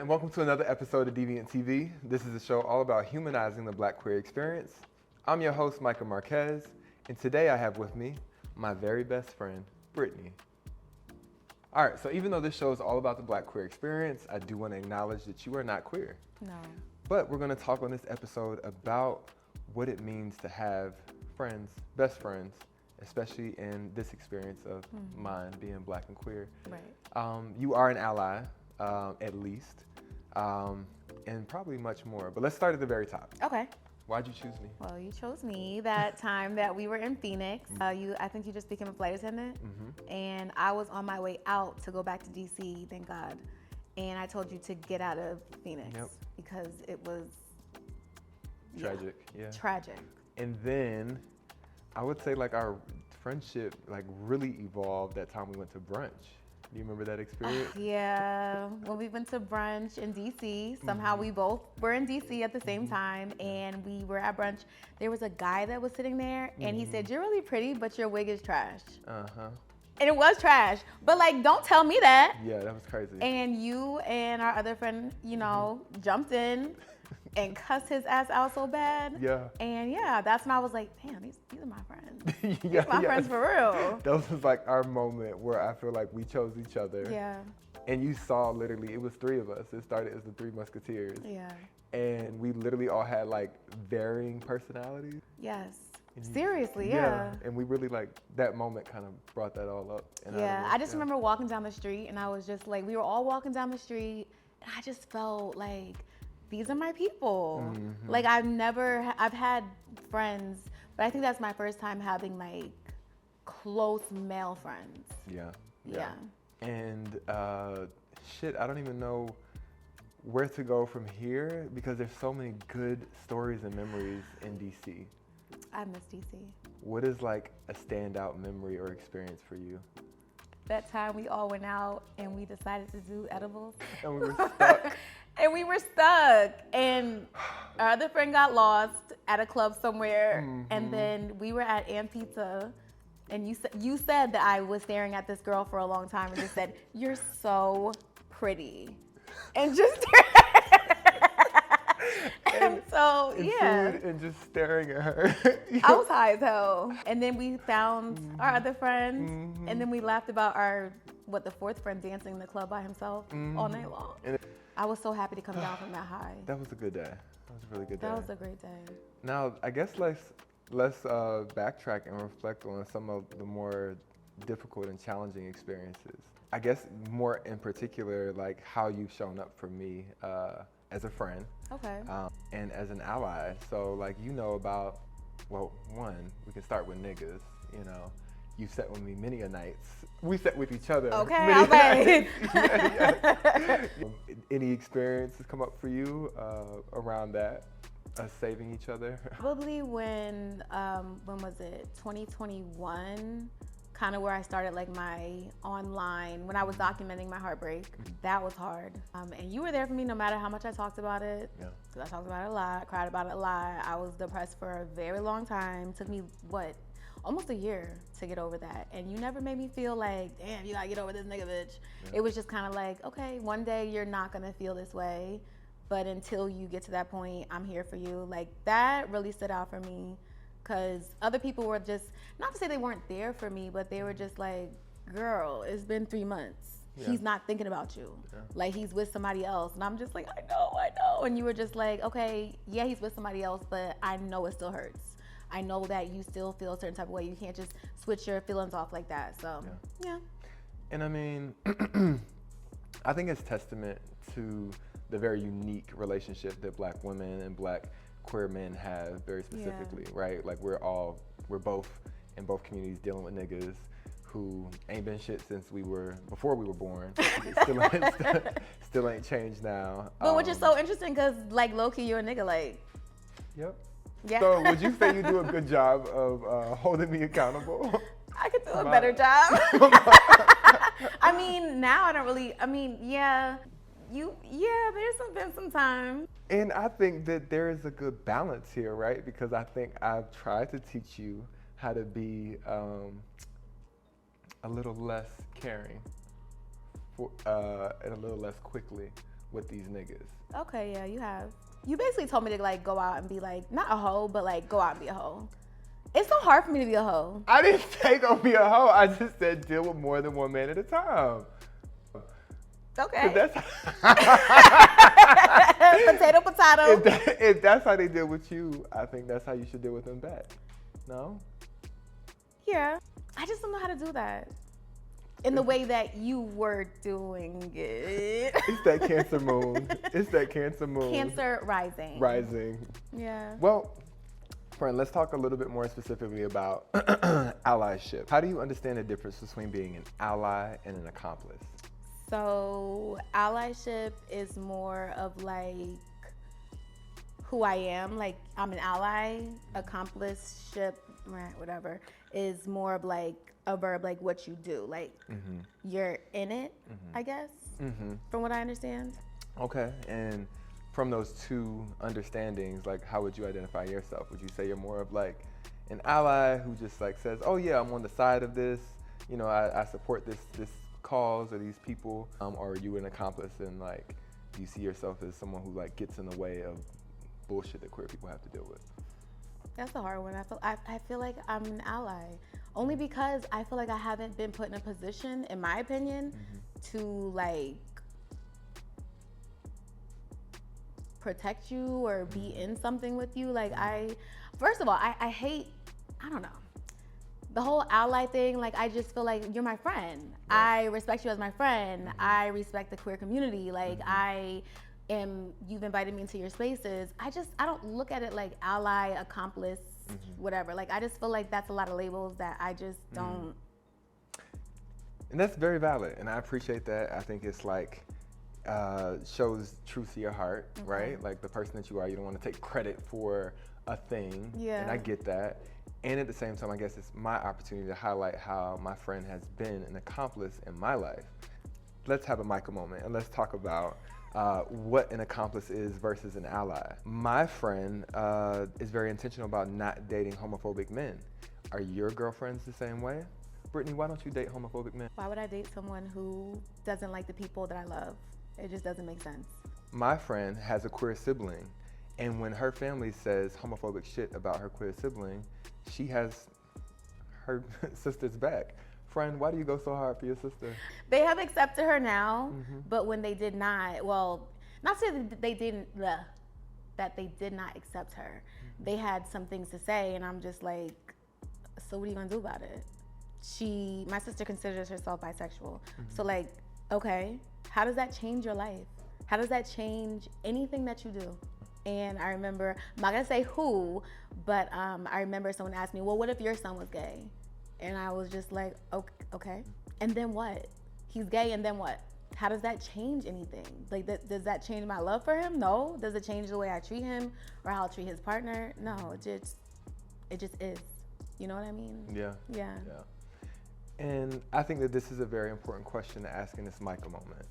and welcome to another episode of DVNTv. This is a show all about humanizing the Black queer experience. I'm your host, Micah Marquez, and today I have with me my very best friend, Brittany. All right, so even though this show is all about the Black queer experience, I do want to acknowledge that you are not queer. No. But we're going to talk on this episode about what it means to have friends, best friends, especially in this experience of mine being Black and queer. Right. You are an ally, at least, and probably much more. But let's start at the very top. Okay. Why'd you choose me? Well, you chose me that time that we were in Phoenix. I think you just became a flight attendant, and I was on my way out to go back to DC, thank God. And I told you to get out of Phoenix because it was tragic. Yeah. Tragic. And then I would say like our friendship like really evolved that time we went to brunch. Do you remember that experience? Yeah, when we went to brunch in DC, somehow we both were in DC at the same time, and we were at brunch. There was a guy that was sitting there, and he said, "You're really pretty, but your wig is trash." And it was trash, but like, don't tell me that. Yeah, that was crazy. And you and our other friend, you know, jumped in and cussed his ass out so bad. Yeah. And yeah, that's when I was like, damn, these are my friends. Yeah, These are my friends for real. That was like our moment where I feel like we chose each other. Yeah. And you saw literally, it was three of us. It started as the Three Musketeers. Yeah. And we literally all had like varying personalities. Yes. Seriously, yeah. And we really like, that moment kind of brought that all up. Yeah, I just remember walking down the street and I was just like, we were all walking down the street and I just felt like, these are my people. Like I've had friends, but I think that's my first time having like close male friends. Yeah. And shit, I don't even know where to go from here because there's so many good stories and memories in DC. I miss DC. What is like a standout memory or experience for you? That time we all went out and we decided to do edibles. And we were stuck. And we were stuck. And our other friend got lost at a club somewhere. And then we were at Am Pizza. And you said that I was staring at this girl for a long time and just said, "You're so pretty." And just and so, yeah. Food and just staring at her. I was high as hell. And then we found our other friends, and then we laughed about the fourth friend dancing in the club by himself all night long. I was so happy to come down from that high. That was a good day. That was a really good day. That was a great day. Now, I guess let's backtrack and reflect on some of the more difficult and challenging experiences. I guess more in particular, like how you've shown up for me as a friend. Okay. And as an ally. So like, you know about, well, one, we can start with niggas, you know. You've sat with me many a nights. We sat with each other. Okay, okay. Any experiences come up for you around that, us saving each other? Probably when was it, 2021? Kind of where I started like my online, when I was documenting my heartbreak. That was hard. And you were there for me no matter how much I talked about it. Yeah. Because I talked about it a lot, cried about it a lot. I was depressed for a very long time. Took me, almost a year to get over that. And you never made me feel like, damn, you gotta get over this nigga bitch. Yeah. It was just kind of like, okay, one day you're not gonna feel this way, but until you get to that point, I'm here for you. Like that really stood out for me. Because other people were just, not to say they weren't there for me, but they were just like, girl, it's been 3 months. Yeah. He's not thinking about you. Yeah. Like he's with somebody else. And I'm just like, I know. And you were just like, okay, yeah, he's with somebody else, but I know it still hurts. I know that you still feel a certain type of way. You can't just switch your feelings off like that. So, yeah. And I mean, I think it's testament to the very unique relationship that Black women and Black queer men have very specifically, right? Like we're both in both communities dealing with niggas who ain't been shit since before we were born. Still ain't changed now. But which is so interesting because like low-key you're a nigga, like. Yep. Yeah. So would you say you do a good job of holding me accountable? I could do a better job. I mean, now I don't really, there's been some time. And I think that there is a good balance here, right? Because I think I've tried to teach you how to be a little less caring and a little less quickly with these niggas. Okay, yeah, you have. You basically told me to like go out and be like, not a hoe, but like go out and be a hoe. It's so hard for me to be a hoe. I didn't say go be a hoe. I just said deal with more than one man at a time. Okay. That's Potato, potato. if that's how they deal with you, I think that's how you should deal with them back. No? Yeah. I just don't know how to do that in the way that you were doing it. It's that Cancer moon. It's that Cancer moon. Cancer rising. Rising. Yeah. Well, friend, let's talk a little bit more specifically about allyship. How do you understand the difference between being an ally and an accomplice? So allyship is more of like who I am. Like I'm an ally. Accompliship, whatever, is more of like a verb, like what you do. Like you're in it, I guess, from what I understand. Okay, and from those two understandings, like how would you identify yourself? Would you say you're more of like an ally who just like says, oh yeah, I'm on the side of this, you know, I support this cause or these people, or are you an accomplice and like you see yourself as someone who like gets in the way of bullshit that queer people have to deal with? That's a hard one. I feel like I'm an ally only because I feel like I haven't been put in a position, in my opinion, to like protect you or be in something with you. Like first of all, I hate, I don't know, the whole ally thing. Like I just feel like you're my friend. Right. I respect you as my friend. I respect the queer community. Like you've invited me into your spaces. I don't look at it like ally, accomplice, whatever. Like I just feel like that's a lot of labels that I just don't. And that's very valid, and I appreciate that. I think it's like shows truth to your heart, right? Like the person that you are, you don't want to take credit for a thing. Yeah. And I get that. And at the same time, I guess it's my opportunity to highlight how my friend has been an accomplice in my life. Let's have a Micah moment and let's talk about what an accomplice is versus an ally. My friend is very intentional about not dating homophobic men. Are your girlfriends the same way? Brittany, why don't you date homophobic men? Why would I date someone who doesn't like the people that I love? It just doesn't make sense. My friend has a queer sibling, and when her family says homophobic shit about her queer sibling, she has her sister's back. Friend, why do you go so hard for your sister? They have accepted her now, but when they did not, well, not say that they didn't, that they did not accept her. They had some things to say, and I'm just like, so what are you gonna do about it? My sister considers herself bisexual. So like, okay, how does that change your life? How does that change anything that you do? And I remember, I'm not gonna say who, but I remember someone asked me, well, what if your son was gay? And I was just like, okay. And then what? He's gay, and then what? How does that change anything? Like, does that change my love for him? No. Does it change the way I treat him or how I treat his partner? No, it just is. You know what I mean? Yeah. And I think that this is a very important question to ask in this Micah moment.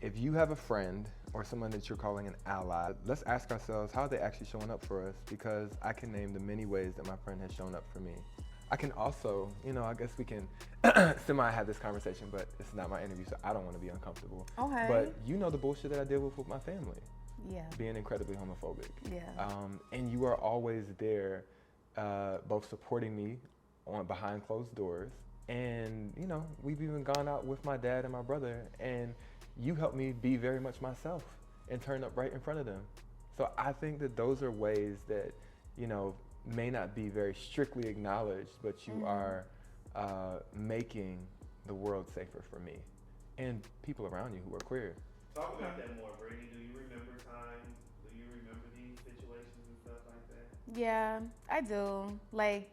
If you have a friend or someone that you're calling an ally, let's ask ourselves, how are they actually showing up for us? Because I can name the many ways that my friend has shown up for me. I can also, I guess we can semi-have this conversation, but it's not my interview, so I don't want to be uncomfortable. Okay. But you know the bullshit that I deal with my family. Yeah. Being incredibly homophobic. Yeah. And you are always there, both supporting me behind closed doors, and we've even gone out with my dad and my brother, and you helped me be very much myself and turn up right in front of them. So I think that those are ways that, may not be very strictly acknowledged, but you are making the world safer for me and people around you who are queer. Talk about that more, Brittany. Do you remember times? Do you remember these situations and stuff like that? Yeah, I do. Like,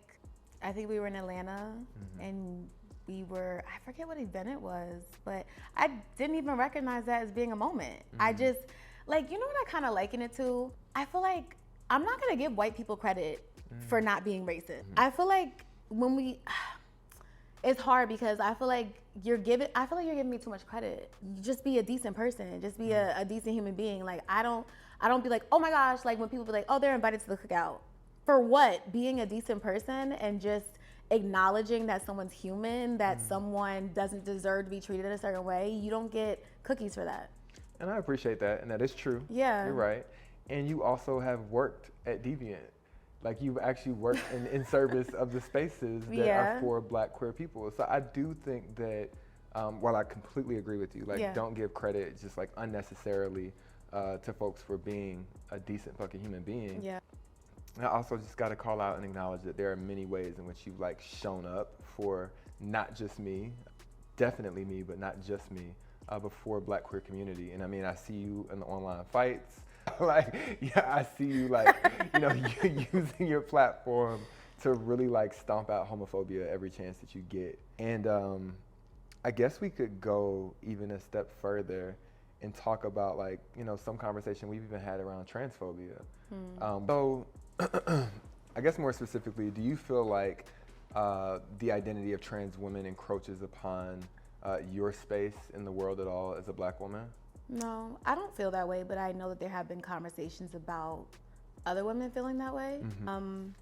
I think we were in Atlanta and we were, I forget what event it was, but I didn't even recognize that as being a moment. I just, what I kind of liken it to? I feel like I'm not going to give white people credit for not being racist. I feel like it's hard because I feel like you're giving me too much credit. You just be a decent person. Just be a decent human being. Like, I don't be like, oh my gosh, like when people be like, oh, they're invited to the cookout. For what? Being a decent person and just acknowledging that someone's human, that someone doesn't deserve to be treated a certain way. You don't get cookies for that. And I appreciate that, and that is true. Yeah. You're right. And you also have worked at Deviant. Like, you've actually worked in service of the spaces that are for Black queer people. So I do think that, while I completely agree with you, like, don't give credit just, like, unnecessarily to folks for being a decent fucking human being. Yeah. I also just got to call out and acknowledge that there are many ways in which you've, like, shown up for not just me, definitely me, but not just me, before Black queer community. And I mean, I see you in the online fights. Like, I see you, like, using your platform to really, like, stomp out homophobia every chance that you get. And I guess we could go even a step further and talk about, like, some conversation we've even had around transphobia. So I guess more specifically, do you feel like the identity of trans women encroaches upon your space in the world at all as a Black woman? No, I don't feel that way, but I know that there have been conversations about other women feeling that way. Mm-hmm. I'm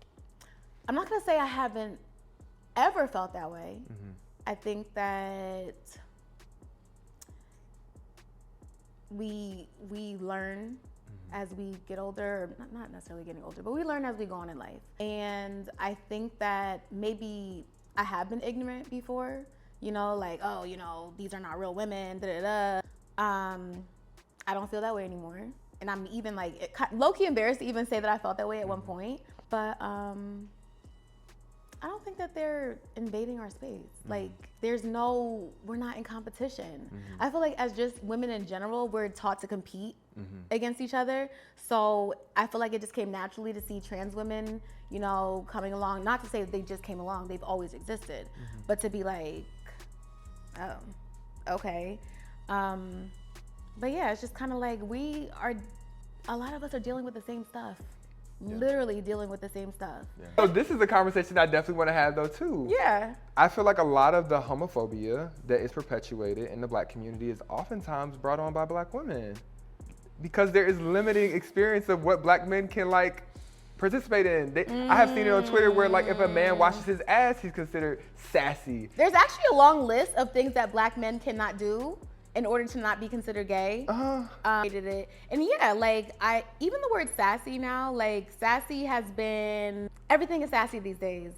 not gonna say I haven't ever felt that way. Mm-hmm. I think that we learn as we get older, or not necessarily getting older, but we learn as we go on in life. And I think that maybe I have been ignorant before, like, oh, these are not real women, da-da-da. I don't feel that way anymore. And I'm even like, low-key embarrassed to even say that I felt that way at one point. But I don't think that they're invading our space. Like, we're not in competition. I feel like as just women in general, we're taught to compete against each other. So I feel like it just came naturally to see trans women, coming along. Not to say that they just came along, they've always existed. But to be like, oh, okay. But yeah, it's just kind of like a lot of us are dealing with the same stuff. Literally dealing with the same stuff. So this is a conversation I definitely want to have though too. Yeah. I feel like a lot of the homophobia that is perpetuated in the Black community is oftentimes brought on by Black women, because there is limiting experience of what Black men can, like, participate in. I have seen it on Twitter where, like, if a man washes his ass, he's considered sassy. There's actually a long list of things that Black men cannot do in order to not be considered gay. And yeah, like, even the word sassy now, like, sassy has been, everything is sassy these days.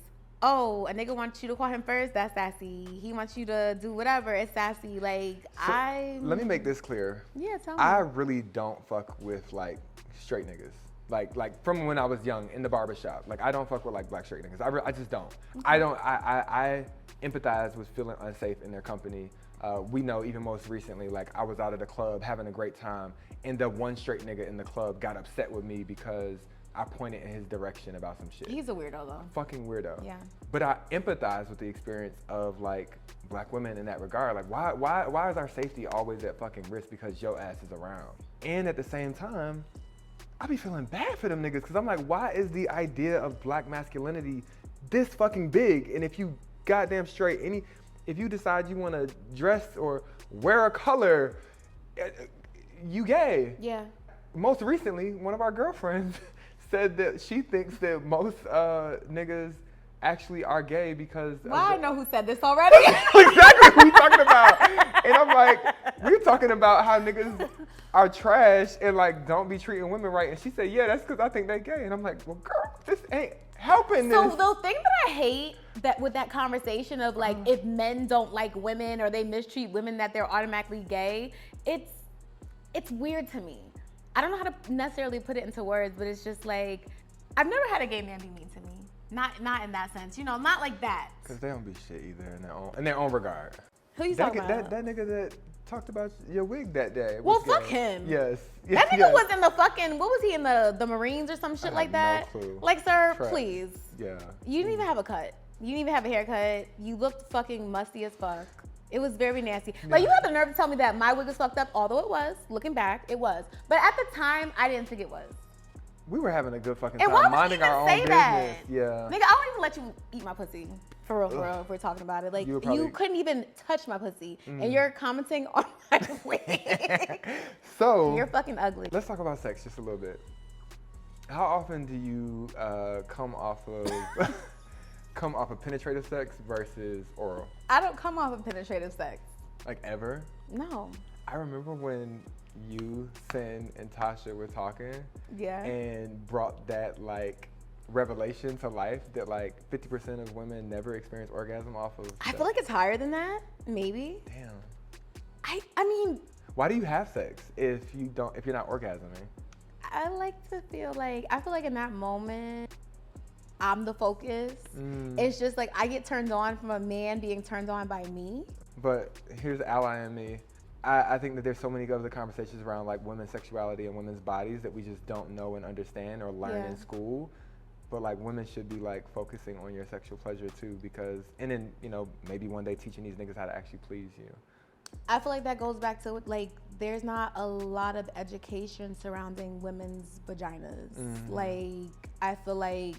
Oh, a nigga wants you to call him first, that's sassy. He wants you to do whatever, it's sassy. Like, so, let me make this clear. Yeah, tell me. I really don't fuck with, like, straight niggas. Like from when I was young in the barbershop. Like, I don't fuck with, like, Black straight niggas. I just don't. Okay. I empathize with feeling unsafe in their company. We know even most recently, like, I was out at a club having a great time, and the one straight nigga in the club got upset with me because I pointed in his direction about some shit. He's a weirdo though. Fucking weirdo. Yeah. But I empathize with the experience of, like, Black women in that regard. Like, why is our safety always at fucking risk because your ass is around? And at the same time, I be feeling bad for them niggas, because I'm like, why is the idea of Black masculinity this fucking big? And if you goddamn straight, if you decide you want to dress or wear a color, you gay. Yeah. Most recently, one of our girlfriends said that she thinks that most niggas actually are gay because... Well, I know who said this already. Exactly what we talking about. And I'm like, we're talking about how niggas are trash and, like, don't be treating women right. And she said, yeah, that's because I think they gay. And I'm like, well, girl, this ain't helping this. So the thing that I hate with that conversation of, like, if men don't like women or they mistreat women, that they're automatically gay, it's weird to me. I don't know how to necessarily put it into words, but it's just like, I've never had a gay man be mean to me. Not in that sense, not like that. Because they don't be shit either in their own regard. Who you talking about? That nigga that talked about your wig that day. Well, fuck him. Yes. That nigga was in the fucking, what was he, in the Marines or some shit like that? No clue. Like, sir, Trash. please. Yeah. You didn't even have a cut. You didn't even have a haircut. You looked fucking musty as fuck. It was very nasty. Yeah. Like, you had the nerve to tell me that my wig was fucked up, although it was. Looking back, it was. But at the time, I didn't think it was. We were having a good fucking And time, why would minding you even our own say business. that? Yeah. Nigga, I don't even let you eat my pussy. For real, if we're talking about it. Like, you couldn't even touch my pussy. And you're commenting on my wig. So, you're fucking ugly. Let's talk about sex just a little bit. How often do you come off of penetrative sex versus oral? I don't come off of penetrative sex. Like, ever? No. I remember when you, Sin, and Tasha were talking Yeah. and brought that like revelation to life that like 50% of women never experience orgasm off of I sex. feel like it's higher than that, maybe. Damn. I mean, Why do you have sex if you're not orgasming? I like to feel like, I feel like in that moment, I'm the focus. It's just like I get turned on from a man being turned on by me. But here's Ally and me. I think that there's so many other conversations around like women's sexuality and women's bodies that we just don't know and understand or learn in school. But like women should be like focusing on your sexual pleasure too, because and then maybe one day teaching these niggas how to actually please you. I feel like that goes back to like there's not a lot of education surrounding women's vaginas. Like I feel like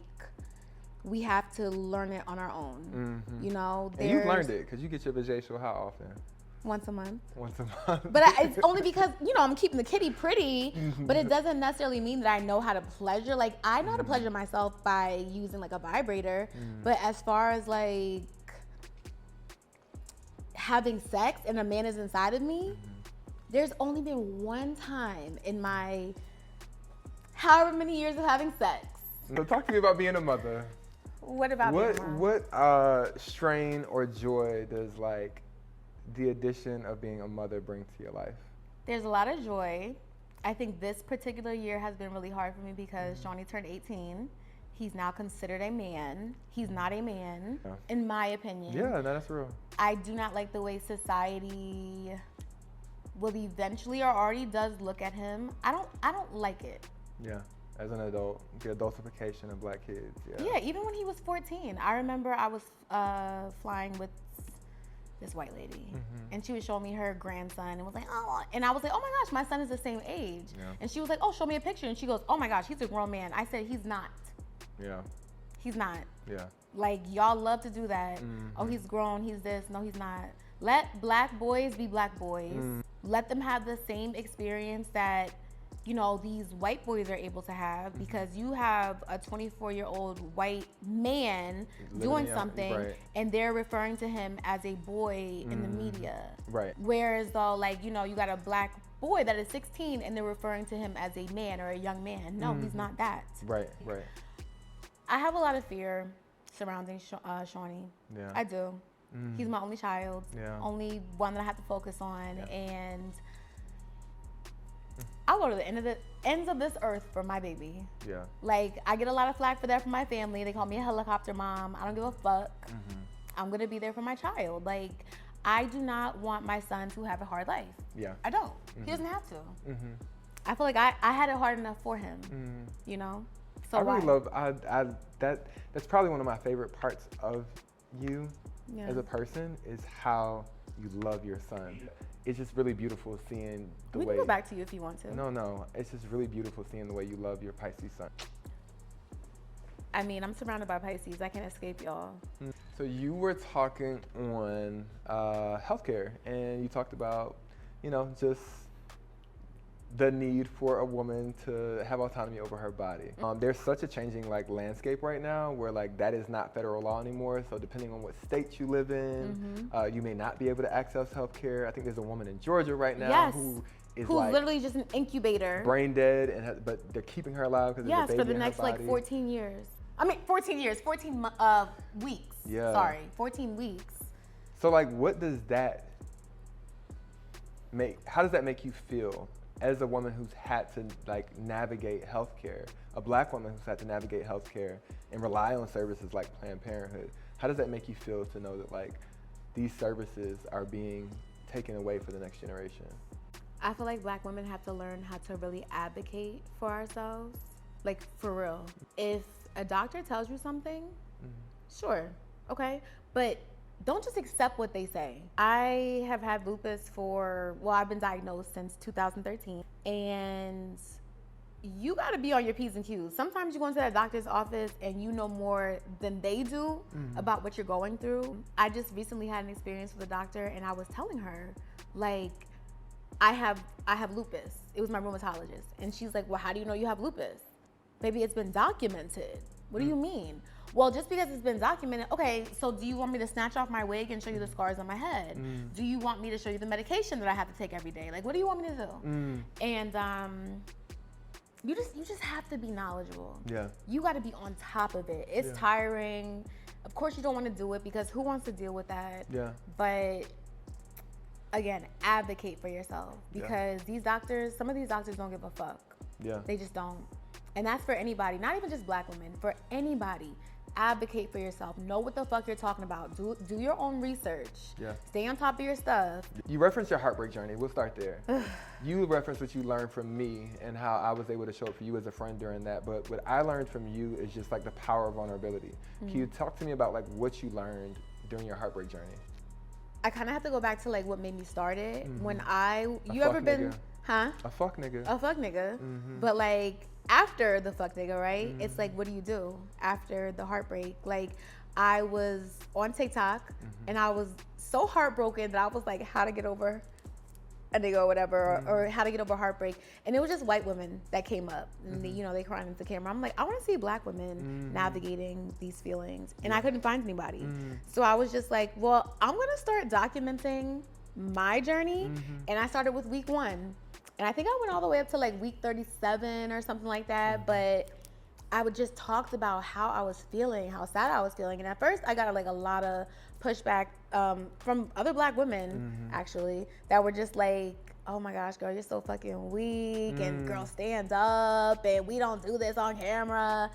we have to learn it on our own. And you've learned it because you get your vaginal how often? Once a month. Once a month. But it's only because, I'm keeping the kitty pretty, but it doesn't necessarily mean that I know how to pleasure. Like, I know how to pleasure myself by using, like, a vibrator. But as far as, like, having sex and a man is inside of me, there's only been one time in my however many years of having sex. So talk to me about being a mother. What about being a mom? What strain or joy does, like, the addition of being a mother bring to your life? There's a lot of joy. I think this particular year has been really hard for me because Shawnee turned 18. He's now considered a man. He's not a man, in my opinion. Yeah, that's real. I do not like the way society will eventually or already does look at him. I don't like it. Yeah, as an adult, the adultification of black kids. Yeah, even when he was 14. I remember I was flying with this white lady and she was showing me her grandson and was like, oh, and I was like, oh my gosh, my son is the same age. And she was like, oh, show me a picture. And she goes, oh my gosh, he's a grown man. I said, he's not. He's not. Like, y'all love to do that. Oh, he's grown, he's this. No, he's not. Let black boys be black boys. Let them have the same experience that these white boys are able to have, because you have a 24-year-old white man doing something and they're referring to him as a boy in the media. Whereas though, like, you got a black boy that is 16 and they're referring to him as a man or a young man. No, he's not that. I have a lot of fear surrounding Shawnee. I do. He's my only child, only one that I have to focus on, and I'll go to the ends of this earth for my baby. Like, I get a lot of flack for that from my family. They call me a helicopter mom. I don't give a fuck. I'm gonna be there for my child. Like, I do not want my son to have a hard life. I don't. He doesn't have to. I feel like I had it hard enough for him. So I really love that's probably one of my favorite parts of you as a person, is how you love your son. It's just really beautiful seeing the way. We can go back to you if you want to. No. It's just really beautiful seeing the way you love your Pisces son. I mean, I'm surrounded by Pisces. I can't escape y'all. So you were talking on healthcare, and you talked about, just the need for a woman to have autonomy over her body. There's such a changing landscape right now where that is not federal law anymore. So depending on what state you live in, you may not be able to access healthcare. I think there's a woman in Georgia right now who's literally just an incubator, brain dead, but they're keeping her alive because there's a baby for the in her next body. 14 years. I mean, 14 years, 14 weeks. Sorry, 14 weeks. So what does that how does that make you feel? As a woman who's had to navigate healthcare, a black woman who's had to navigate healthcare and rely on services like Planned Parenthood, how does that make you feel to know that these services are being taken away for the next generation? I feel like black women have to learn how to really advocate for ourselves, for real. If a doctor tells you something, sure, okay, but don't just accept what they say. I have had lupus I've been diagnosed since 2013, and you gotta be on your P's and Q's. Sometimes you go into that doctor's office and you know more than they do about what you're going through. I just recently had an experience with a doctor, and I was telling her, I have lupus. It was my rheumatologist, and she's like, well, how do you know you have lupus? Baby, it's been documented. What do you mean? Well, just because it's been documented, okay, so do you want me to snatch off my wig and show you the scars on my head? Do you want me to show you the medication that I have to take every day? Like, what do you want me to do? And you just have to be knowledgeable. Yeah. You got to be on top of it. It's tiring. Of course, you don't want to do it because who wants to deal with that? Yeah. But again, advocate for yourself because some of these doctors don't give a fuck. Yeah. They just don't. And that's for anybody, not even just black women, for anybody. Advocate for yourself. Know what the fuck you're talking about. Do your own research. Yeah. Stay on top of your stuff. You referenced your heartbreak journey. We'll start there. You referenced what you learned from me and how I was able to show up for you as a friend during that. But what I learned from you is just like the power of vulnerability. Can you talk to me about like what you learned during your heartbreak journey? I kind of have to go back to like what made me start it. When you fuck ever been, nigga. huh? A fuck nigga. A fuck nigga. But like after the fuck nigga, right? It's like, what do you do after the heartbreak? Like I was on TikTok and I was so heartbroken that I was like, how to get over a nigga or whatever, or how to get over heartbreak. And it was just white women that came up and they crying into the camera. I'm like, I want to see black women navigating these feelings. And I couldn't find anybody. So I was just like, well, I'm going to start documenting my journey. And I started with week 1. And I think I went all the way up to like week 37 or something like that. But I would just talked about how I was feeling, how sad I was feeling. And at first I got like a lot of pushback from other black women actually that were just like, oh my gosh, girl, you're so fucking weak and girl, stand up and we don't do this on camera.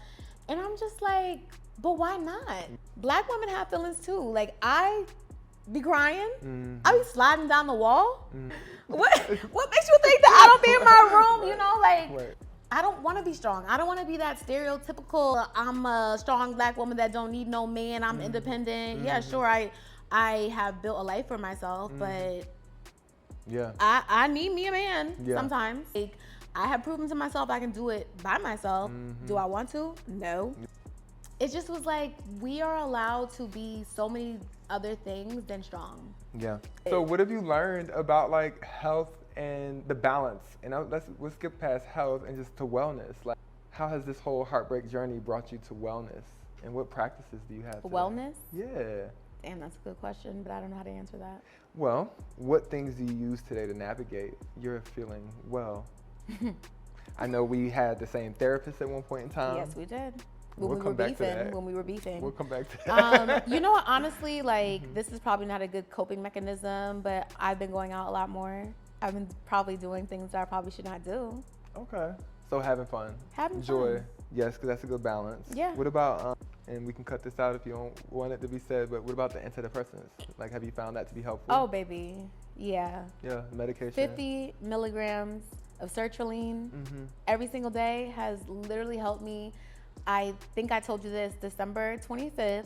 And I'm just like, but why not? Black women have feelings too. Like I be crying, I be sliding down the wall. What makes you think that I don't be in my room, you know, like Right. I don't want to be strong. I don't want to be that stereotypical, I'm a strong black woman that don't need no man, I'm independent. Yeah, sure, I have built a life for myself, but I need me a man sometimes. Like, I have proven to myself I can do it by myself. Do I want to? No. It just was like, we are allowed to be so many other things than strong. Yeah. So what have you learned about like health and the balance? And we'll skip past health and just to wellness. Like, how has this whole heartbreak journey brought you to wellness? And what practices do you have today? Wellness? Yeah. Damn, that's a good question, but I don't know how to answer that. Well, what things do you use today to navigate your feeling well? I know we had the same therapist at one point in time. Yes, we did. We'll come back to that. When we were beefing. We'll come back to that. You know what, honestly, like, this is probably not a good coping mechanism, but I've been going out a lot more. I've been probably doing things that I probably should not do. Okay. So having fun. Having joy. fun. Yes, because that's a good balance. Yeah. What about, and we can cut this out if you don't want it to be said, but what about the antidepressants? Like, have you found that to be helpful? Oh, baby. Yeah. Yeah, medication. 50 milligrams of sertraline every single day has literally helped me. I think I told you this, December 25th,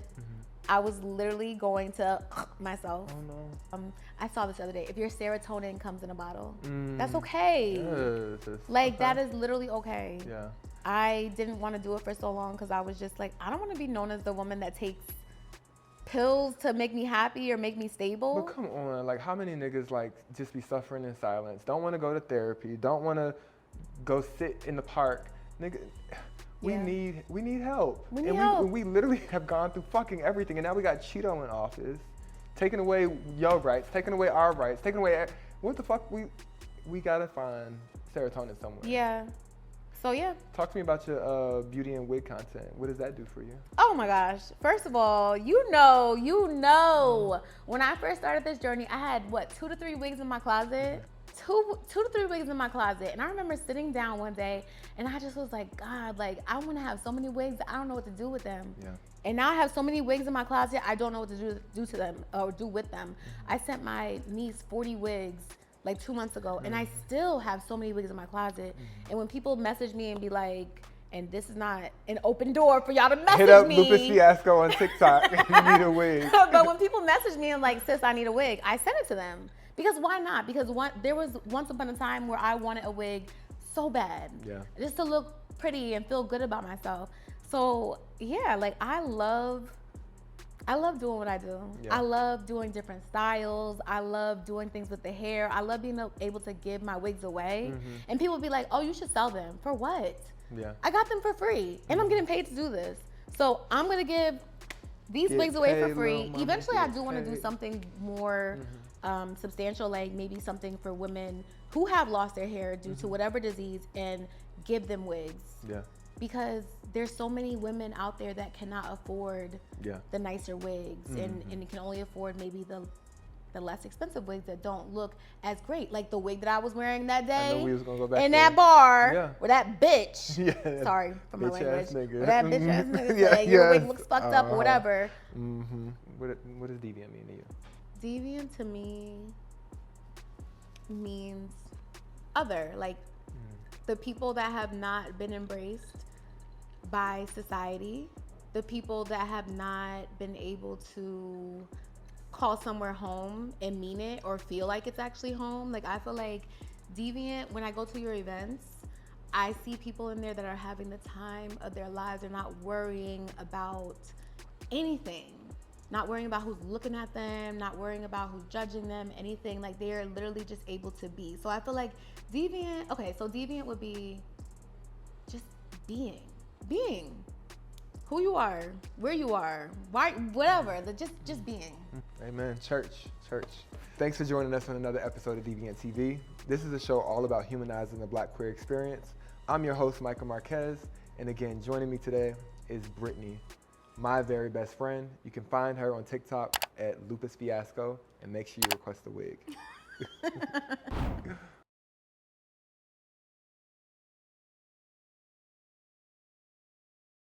I was literally going to myself. Oh no. I saw this the other day. If your serotonin comes in a bottle, that's okay. Yes. Like, Okay. that is literally okay. Yeah. I didn't want to do it for so long because I was just like, I don't want to be known as the woman that takes pills to make me happy or make me stable. But come on, like how many niggas like just be suffering in silence? Don't want to go to therapy. Don't want to go sit in the park. Nigga, we need help. We need help. We literally have gone through fucking everything, and now we got Cheeto in office, taking away your rights, taking away our rights, taking away what the fuck. We gotta find serotonin somewhere. Yeah. So yeah. Talk to me about your beauty and wig content. What does that do for you? Oh my gosh. First of all, you know, when I first started this journey, I had 2 to 3 wigs in my closet. Two to three wigs in my closet. And I remember sitting down one day and I just was like, God, like I want to have so many wigs, I don't know what to do with them. Yeah. And now I have so many wigs in my closet, I don't know what to do to them or do with them. I sent my niece 40 wigs like 2 months ago, and I still have so many wigs in my closet. And when people message me and be like, and this is not an open door for y'all to message me. Hit up Lupus Fiasco on TikTok if you need a wig. But when people message me and like, sis, I need a wig, I send it to them. Because why not? Because there was once upon a time where I wanted a wig so bad. Yeah. Just to look pretty and feel good about myself. So yeah, like I love doing what I do. Yeah. I love doing different styles. I love doing things with the hair. I love being able to give my wigs away. And people be like, oh, you should sell them. For what? Yeah. I got them for free and I'm getting paid to do this. So I'm gonna give these Get wigs away paid, for free. little mama, Eventually, I get do want to do paid. something more substantial, like maybe something for women who have lost their hair due to whatever disease, and give them wigs. Yeah. Because there's so many women out there that cannot afford the nicer wigs, and can only afford maybe the less expensive wigs that don't look as great. Like the wig that I was wearing that day I know we was gonna go back in there. that bar, Yeah. where that bitch, Yeah. sorry for my Bitch ass language, nigga. where that bitch ass nigga Yeah, said, your wig yes. looks fucked up or whatever. What does deviant mean to you? Deviant to me means other, like the people that have not been embraced by society, the people that have not been able to call somewhere home and mean it or feel like it's actually home. Like I feel like deviant, when I go to your events, I see people in there that are having the time of their lives. They're not worrying about anything, not worrying about who's looking at them, not worrying about who's judging them, anything. Like they are literally just able to be. So I feel like deviant, okay, so deviant would be just being who you are, where you are, why, whatever, just being. Amen. Church. Thanks for joining us on another episode of DVNTv. This is a show all about humanizing the Black queer experience. I'm your host, Micah Marquez, and again, joining me today is Brittany, my very best friend. You can find her on TikTok at Lupus Fiasco, and make sure you request a wig.